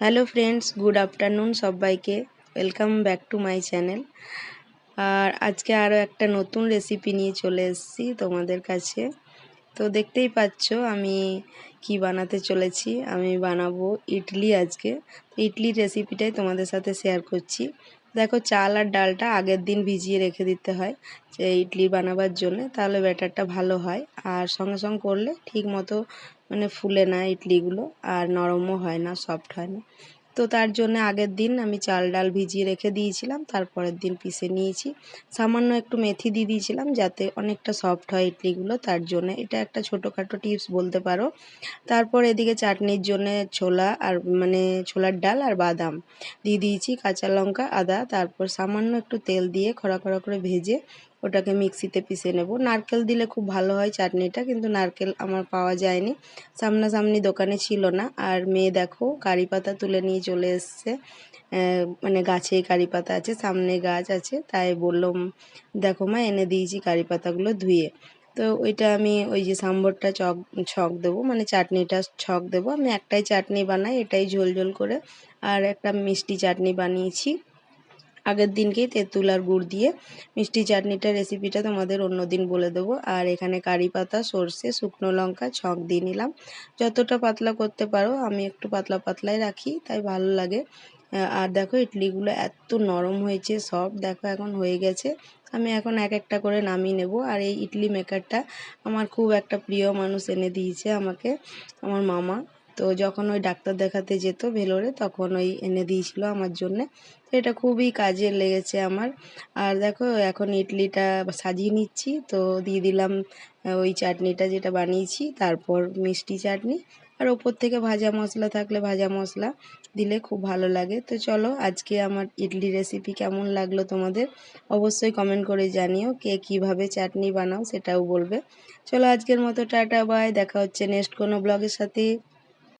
Hello friends, good afternoon সবাইকে। Welcome back to my channel. আর আজকে আরও একটা নতুন রেসিপি নিয়ে চলে এসেছি তোমাদের কাছে। তো দেখতেই পাচ্ছ আমি কি বানাতে চলেছি। আমি বানাবো ইডলি আজকে। ইডলির রেসিপিটাই তোমাদের সাথে শেয়ার করছি। দেখো, চাল আর ডালটা আগের দিন ভিজিয়ে রেখে দিতে হয় যে ইডলি বানাবার জন্য, তাহলে ব্যাটারটা ভালো হয়। আর সঙ্গে সঙ্গে করলে ঠিক মতো ফুলে না ইডলিগুলো, আর নরমও হয় না, সফট হয় না। তো তার জন্য আগের দিন আমি চাল ডাল ভিজিয়ে রেখে দিয়েছিলাম, তারপরের দিন পিষে নিয়েছি। সামান্য একটু মেথি দিয়ে দিয়েছিলাম যাতে অনেকটা সফট হয় ইডলিগুলো, তার জন্য এটা একটা ছোটোখাটো টিপস বলতে পারো। তারপর এদিকে চাটনির জন্য ছোলা আর ছোলার ডাল আর বাদাম দিয়ে দিয়েছি, কাঁচা লঙ্কা, আদা, তারপর সামান্য একটু তেল দিয়ে খড়া খড়া করে ভেজে ওটাকে মিক্সিতে পিষে নেব। নারকেল দিলে খুব ভালো হয় চাটনিটা, কিন্তু নারকেল আমার পাওয়া যায়নি, সামনাসামনি দোকানে ছিল না। আর মেয়ে দেখো কারি পাতা তুলে নিয়ে চলে এসছে। গাছে কারি পাতা আছে, সামনে গাছ আছে, তাই বললাম দেখো মা, এনে দিয়েছি কারি পাতাগুলো ধুয়ে। তো ওইটা আমি ওই যে সাম্বরটা ছক দেবো, চাটনিটা ছক দেবো। আমি একটাই চাটনি বানাই, এটাই ঝোল ঝোল করে। আর একটা মিষ্টি চাটনি বানিয়েছি আগের দিনকেই, তেঁতুল আর গুড় দিয়ে। মিষ্টি চাটনিটার রেসিপিটা তোমাদের অন্য দিন বলে দেবো। আর এখানে কারি পাতা, সর্ষে, শুকনো লঙ্কা ছক দিয়ে নিলাম। যতটা পাতলা করতে পারো, আমি একটু পাতলা পাতলাই রাখি, তাই ভালো লাগে। আর দেখো ইডলিগুলো এত নরম হয়েছে, সফট, দেখো এখন হয়ে গেছে। আমি এখন এক একটা করে নামিয়ে নেব। আর এই ইডলি মেকারটা আমার খুব একটা প্রিয় মানুষ এনে দিয়েছে আমাকে, আমার মামা। তো যখন ওই ডাক্তার দেখাতে যেত ভেলোরে, তখন ওই এনে দিয়েছিল আমার জন্যে। তো এটা খুবই কাজে লেগেছে আমার। আর দেখো এখন ইডলিটা সাজিয়ে নিচ্ছি, তো দিয়ে দিলাম ওই চাটনিটা যেটা বানিয়েছি, তারপর মিষ্টি চাটনি, আর ওপর থেকে ভাজা মশলা থাকলে ভাজা মশলা দিলে খুব ভালো লাগে। তো চলো, আজকে আমার ইডলি রেসিপি কেমন লাগলো তোমাদের অবশ্যই কমেন্ট করে জানিও। কে কীভাবে চাটনি বানাও সেটাও বলবে। চলো আজকের মতো টাটা বাই, দেখা হচ্ছে নেক্সট কোনো ব্লগের সাথে।